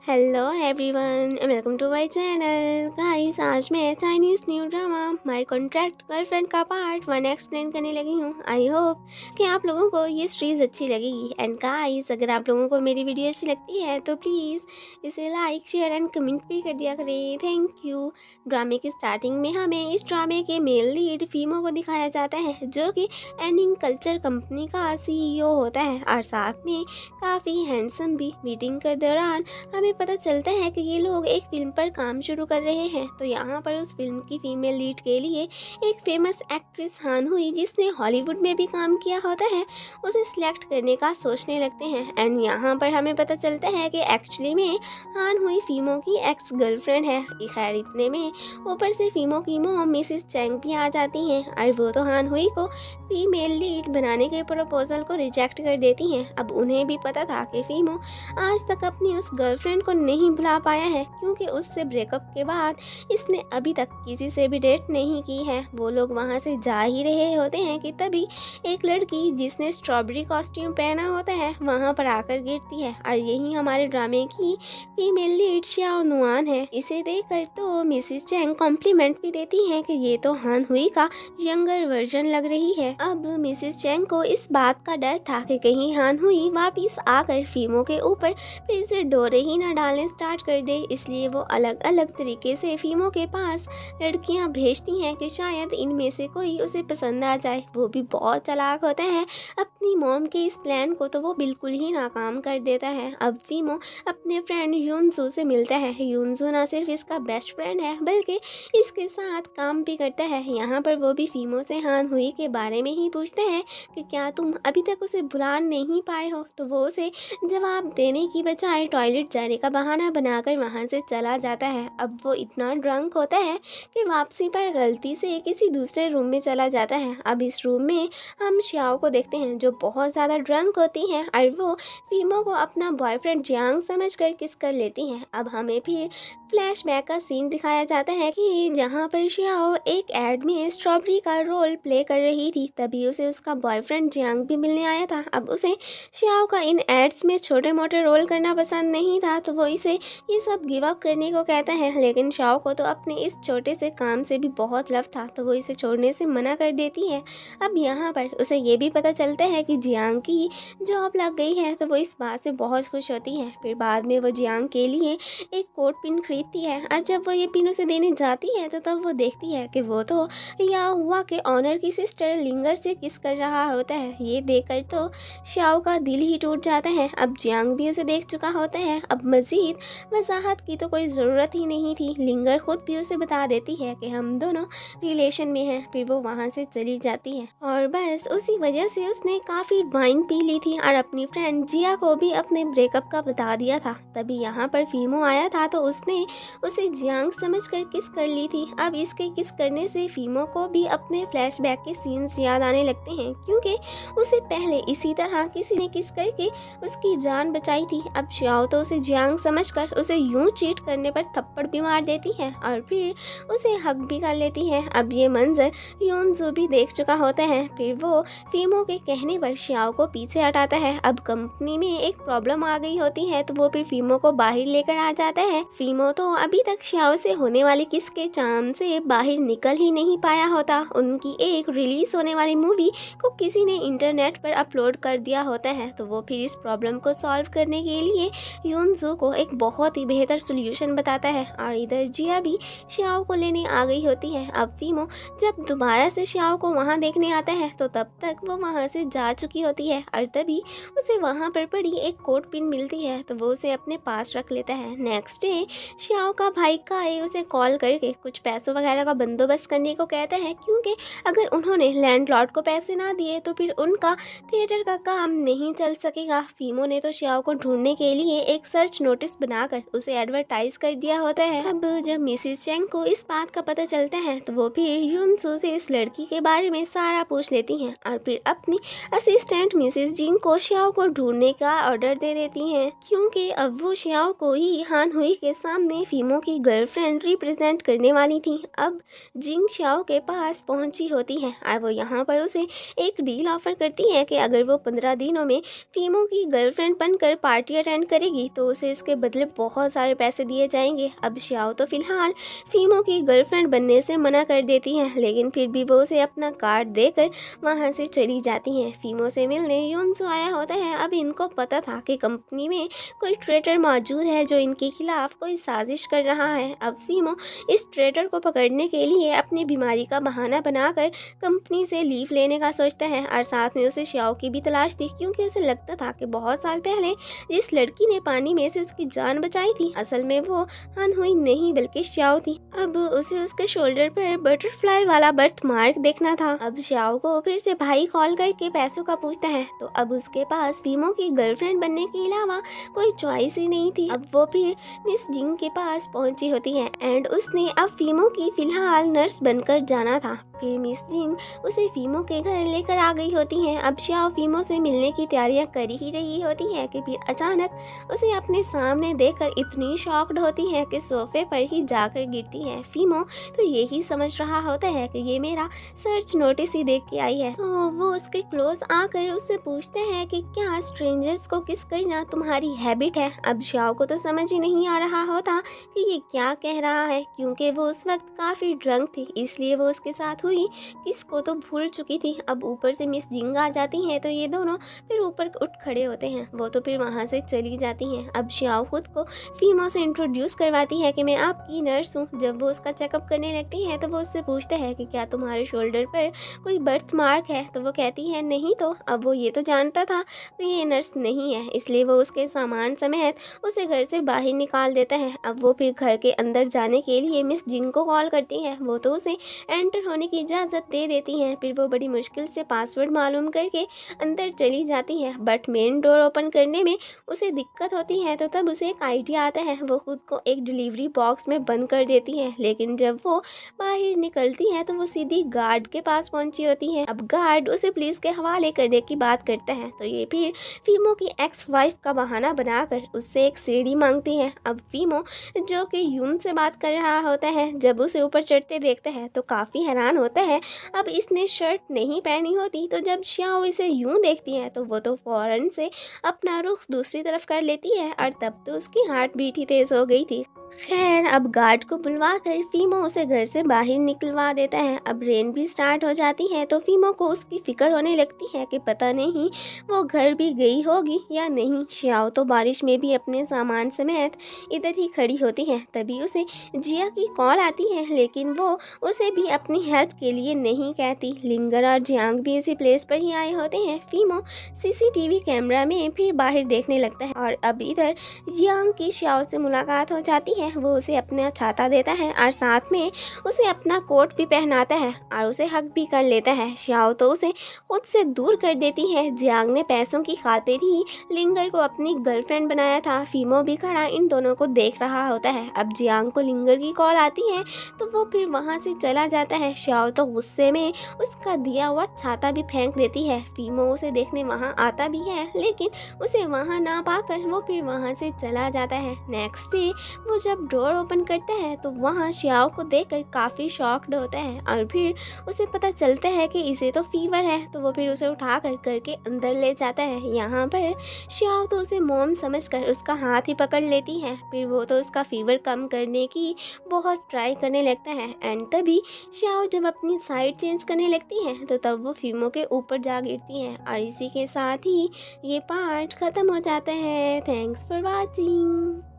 Hello everyone, welcome to my channel. Guys, आज मैं Chinese new drama my contract girlfriend का part 1 explain करने लगी हूँ। आई होप कि आप लोगों को ये सीरीज़ अच्छी लगेगी। एंड गाइस, अगर आप लोगों को मेरी वीडियो अच्छी लगती है तो प्लीज़ इसे लाइक, शेयर एंड कमेंट भी कर दिया करें। Thank you. ड्रामे की स्टार्टिंग में हमें इस ड्रामे के मेल लीड फीमो को दिखाया जाता है, जो कि एनिंग कल्चर कंपनी का CEO होता है और साथ में काफ़ी हैंडसम भी। मीटिंग के दौरान हमें पता चलता है कि ये लोग एक फिल्म पर काम शुरू कर रहे हैं। तो यहाँ पर उस फिल्म की फीमेल लीड के लिए एक फेमस एक्ट्रेस हान हुई, जिसने हॉलीवुड में भी काम किया होता है, उसे सिलेक्ट करने का सोचने लगते हैं। एंड यहाँ पर हमें पता चलता है कि एक्चुअली में हान हुई फीमो की एक्स गर्लफ्रेंड है। खैर, इतने में ऊपर से फीमो की मॉम मिसिस चैंग भी आ जाती हैं और वो तो हान हुई को फीमेल लीड बनाने के प्रपोजल को रिजेक्ट कर देती हैं। अब उन्हें भी पता था कि फीमो आज तक अपनी उस गर्लफ्रेंड को नहीं भुला पाया है, क्योंकि उससे ब्रेकअप के बाद इसने अभी तक किसी से भी डेट नहीं की है। वो लोग वहाँ से जा ही रहे होते हैं कि तभी एक लड़की जिसने स्ट्रॉबेरी कॉस्ट्यूम पहना होता है वहाँ पर आकर गिरती है और यही हमारे ड्रामे की फीमेल लीड श्याओ नुआन है। इसे देखकर तो मिसिस चैंग कॉम्प्लीमेंट भी देती हैं कि ये तो हान हुई का यंगर वर्जन लग रही है। अब मिसिस चैंग को इस बात का डर था कि कहीं हान हुई वापिस आकर फीमो के ऊपर फिर से डोरे ही ना डालने स्टार्ट कर दे, इसलिए वो अलग अलग तरीके से फीमो के पास लड़कियां भेजती हैं कि शायद इनमें से कोई उसे पसंद आ जाए। वो भी बहुत चालाक होता है। अपनी मॉम के इस प्लान को तो वो बिल्कुल ही नाकाम कर देता है। अब फीमो अपने फ्रेंड यूनजू से मिलता है। यूनजू ना सिर्फ इसका बेस्ट फ्रेंड है बल्कि इसके साथ काम भी करता है। यहाँ पर वो भी फीमो से हान हुई के बारे में ही पूछते हैं कि क्या तुम अभी तक उसे भुला नहीं पाए हो। तो वो उसे जवाब देने की बजाय टॉयलेट जाने का बहाना बनाकर वहाँ से चला जाता है। अब वो इतना ड्रंक होता है कि वापसी पर गलती से किसी दूसरे रूम में चला जाता है। अब इस रूम में हम श्याओ को देखते हैं, जो बहुत ज़्यादा ड्रंक होती हैं और वो फीमो को अपना बॉयफ्रेंड जियांग समझकर किस कर लेती हैं। अब हमें फिर फ्लैशबैक का सीन दिखाया जाता है कि जहाँ पर श्याओ एक एड में स्ट्रॉबेरी का रोल प्ले कर रही थी, तभी उसे उसका बॉयफ्रेंड जियांग भी मिलने आया था। अब उसे श्याओ का इन एड्स में छोटे मोटे रोल करना पसंद नहीं था, तो वो इसे ये सब गिव अप करने को कहता है। लेकिन श्याओ को तो अपने इस छोटे से काम से भी बहुत लव था, तो वो इसे छोड़ने से मना कर देती है। अब यहाँ पर उसे ये भी पता चलता है कि जियांग की जॉब लग गई है, तो वो इस बात से बहुत खुश होती है। फिर बाद में वो जियांग के लिए एक कोट पिन खरीदती है और जब वो ये पिन उसे देने जाती है तो तब वो देखती है कि वो तो या हुआ के ऑनर की सिस्टर लिंगर से किस कर रहा होता है। ये देखकर तो श्याओ का दिल ही टूट जाता है। अब जियांग भी उसे देख चुका होता है। अब मज़ीद वजाहत की तो कोई ज़रूरत ही नहीं थी। लिंगर खुद भी उसे बता देती है कि हम दोनों रिलेशन में हैं। फिर वो वहाँ से चली जाती है और बस उसी वजह से उसने काफ़ी वाइन पी ली थी और अपनी फ्रेंड जिया को भी अपने ब्रेकअप का बता दिया था। तभी यहाँ पर फीमो आया था, तो उसने उसे जियांग समझकर किस कर ली थी। अब इसके किस करने से फीमो को भी अपने फ्लैशबैक के सीन्स याद आने लगते हैं, क्योंकि उसे पहले इसी तरह किसी ने किस करके उसकी जान बचाई थी। अब श्याओ तो उसे जियांग समझकर उसे यूं चीट करने पर थप्पड़ भी मार देती है और फिर उसे हक भी कर लेती है। अब ये मंजर यूनजू भी देख चुका होता है। फिर वो फीमो के कहने पर श्याओ को पीछे हटाता है। अब कंपनी में एक प्रॉब्लम आ गई होती है, तो वो फिर फीमो को बाहर लेकर आ जाता है। फीमो तो अभी तक श्याओ से होने वाली किस के चाम से बाहर निकल ही नहीं पाया होता। उनकी एक रिलीज होने वाली मूवी को किसी ने इंटरनेट पर अपलोड कर दिया होता है, तो वो फिर इस प्रॉब्लम को सॉल्व करने के लिए यूनजू को एक बहुत ही बेहतर सोल्यूशन बताता है। और इधर जिया भी श्याओ को लेने आ गई होती है। अब फीमो जब दोबारा से श्याओ को वहाँ देखने आता है, तो तब तक वो वहाँ से जा चुकी होती है और तभी उसे वहाँ पर पड़ी एक कोट पिन मिलती है, तो वो उसे अपने पास रख लेता है। नेक्स्ट डे श्याओ का भाई काए उसे कॉल करके कुछ पैसों वगैरह का बंदोबस्त करने को कहता है, क्योंकि अगर उन्होंने लैंडलॉर्ड को पैसे ना दिए तो फिर उनका थिएटर का काम नहीं चल सकेगा। फीमो ने तो श्याओ को ढूंढने के लिए एक सर्च नोटिस बनाकर उसे एडवर्टाइज कर दिया होता है। अब जब मिसिस चैंग को इस बात का पता चलता है, तो वो फिर यूनसू से इस लड़की के बारे में सारा पूछ लेती हैं और फिर अपनी असिस्टेंट मिसिस जिंग को श्याओ को ढूंढने का ऑर्डर दे देती हैं, क्योंकि अब वो श्याओ को ही हान हुई के सामने फीमो की गर्लफ्रेंड रिप्रेजेंट करने वाली थी। अब जिंग श्याओ के पास पहुंची होती है और वो यहाँ पर उसे एक डील ऑफर करती है कि अगर वो 15 दिनों में फीमो की गर्लफ्रेंड बनकर पार्टी अटेंड करेगी तो उसे इसके बदले बहुत सारे पैसे दिए जाएंगे। अब xiao तो फिलहाल फीमो की गर्लफ्रेंड बनने से मना कर देती है, लेकिन फिर भी वो उसे अपना कार्ड देकर वहाँ से चली जाती हैं। फीमो से मिलने युनसो आया होता है। अब इनको पता था कि कंपनी में कोई ट्रेटर मौजूद है जो इनके खिलाफ कोई साजिश कर रहा है। अब फीमो इस ट्रेटर को पकड़ने के लिए अपनी बीमारी का बहाना बनाकर कंपनी से लीव लेने का सोचता है और साथ में उसे xiao की भी तलाश थी, क्योंकि उसे लगता था कि बहुत साल पहले जिस लड़की ने पानी में से उसकी जान बचाई थी असल में वो हन हुई नहीं बल्कि xiao थी। अब उसे उसके शोल्डर पर बटरफ्लाई वाला बर्थ मार्क देखना था। अब xiao को फिर से भाई कॉल करके पैसों का पूछता है, तो अब उसके पास फीमो की गर्लफ्रेंड बनने के अलावा कोई चॉइस ही नहीं थी। अब वो फिर मिस जिंग के पास पहुंची होती है एंड उसने अब फीमो की फिलहाल नर्स बनकर जाना था। फिर मिस जिंग उसे फीमो के घर लेकर आ गई होती हैं। अब xiao फीमो से मिलने की तैयारियां कर ही रही होती है कि फिर अचानक उसे अपने सामने देखकर इतनी शॉक्ड होती है कि सोफे पर ही जाकर गिरती है। फीमो तो यही समझ रहा होता है कि ये मेरा सर्च नोटिस ही देख के आई है। तो वो उसके क्लोज आकर उससे पूछते हैं कि क्या स्ट्रेंजर्स को किस करना तुम्हारी हैबिट है। अब xiao को तो समझ ही नहीं आ रहा होता कि ये क्या कह रहा है, क्योंकि वो उस वक्त काफ़ी ड्रंक थी, इसलिए वो उसके साथ हुई किसको तो भूल चुकी थी। अब ऊपर से मिस जिंग आ जाती हैं तो ये दोनों फिर ऊपर उठ खड़े होते हैं। वो तो फिर वहाँ से चली जाती हैं। अब xiao खुद को फीमो से इंट्रोड्यूस करवाती है कि मैं आपकी नर्स हूँ। जब वो उसका चेकअप करने लगती है तो वो उससे पूछते हैं कि क्या तुम्हारे शोल्डर पर कोई बर्थ मार्क है, तो वो कहती है नहीं। तो अब वो ये तो जानता था कि ये नर्स नहीं है, इसलिए वो उसके सामान समेत उसे घर से बाहर निकाल देता है। अब वो फिर घर के अंदर जाने के लिए मिस जिंग को कॉल करती है। वो तो उसे एंटर होने की इजाज़त दे देती हैं। फिर वो बड़ी मुश्किल से पासवर्ड मालूम करके अंदर चली जाती है, बट मेन डोर ओपन करने में उसे दिक्कत होती है। तो तब उसे एक आइडिया आता है। वो खुद को एक डिलीवरी बॉक्स में बंद कर देती है, लेकिन जब वो बाहर निकलती है तो वो सीधी गार्ड के पास पहुंची होती है। अब गार्ड उसे पुलिस के हवाले करने की बात करता है, तो ये फिर फीमो की एक्स वाइफ का बहाना बनाकर उससे एक सीढ़ी मांगती है। अब फीमो जो कि यून से बात कर रहा होता है, जब उसे ऊपर चढ़ते देखता है तो काफ़ी हैरान होता है। अब इसने शर्ट नहीं पहनी होती, तो जब xiao इसे यूं देखती है तो वो तो फौरन से अपना रुख दूसरी तरफ कर लेती है और तब तो उसकी हार्ट बीट ही तेज़ हो गई थी। खैर अब गार्ड को बुलवा कर फीमो उसे घर से बाहर निकलवा देता है। अब रेन भी स्टार्ट हो जाती है तो फीमो को उसकी फिक्र होने लगती है कि पता नहीं वो घर भी गई होगी या नहीं। xiao तो बारिश में भी अपने सामान समेत इधर ही खड़ी होती है। तभी उसे जिया की कॉल आती है, लेकिन वो उसे भी अपनी हेल्प के लिए नहीं कहती। लिंगर और जियांग भी इसी प्लेस पर ही आए होते हैं। फीमो सीसीटीवी कैमरा में फिर बाहर देखने लगता है और अब इधर जियांग की xiao से मुलाकात हो जाती है। वो उसे अपना छाता देता है और साथ में उसे अपना कोट भी पहनाता है और उसे हक भी कर लेता है। xiao तो उसे खुद से दूर कर देती है। जियांग ने पैसों की खातिर ही लिंगर को अपनी गर्लफ्रेंड बनाया था। फीमो भी खड़ा इन दोनों को देख रहा होता है। अब जियांग को लिंगर की कॉल आती है तो वो फिर वहाँ से चला जाता है। xiao तो गुस्से में उसका दिया हुआ छाता भी फेंक देती है। फीमो उसे देखने वहाँ आता भी है, लेकिन उसे वहाँ ना पाकर वो फिर वहाँ से चला जाता है। नेक्स्ट डे वो जब डोर ओपन करता है तो वहाँ xiao को देखकर काफ़ी शॉक्ड होता है और फिर उसे पता चलता है कि इसे तो फीवर है। तो वो फिर उसे उठा कर करके अंदर ले जाता है। यहाँ पर xiao तो उसे मॉम समझकर उसका हाथ ही पकड़ लेती है। फिर वो तो उसका फीवर कम करने की बहुत ट्राई करने लगता है एंड तभी xiao जब अपनी साइड चेंज करने लगती है तो तब वो फीमो के ऊपर जा गिरती है और इसी के साथ ही ये पार्ट ख़त्म हो जाता है। Thanks for watching.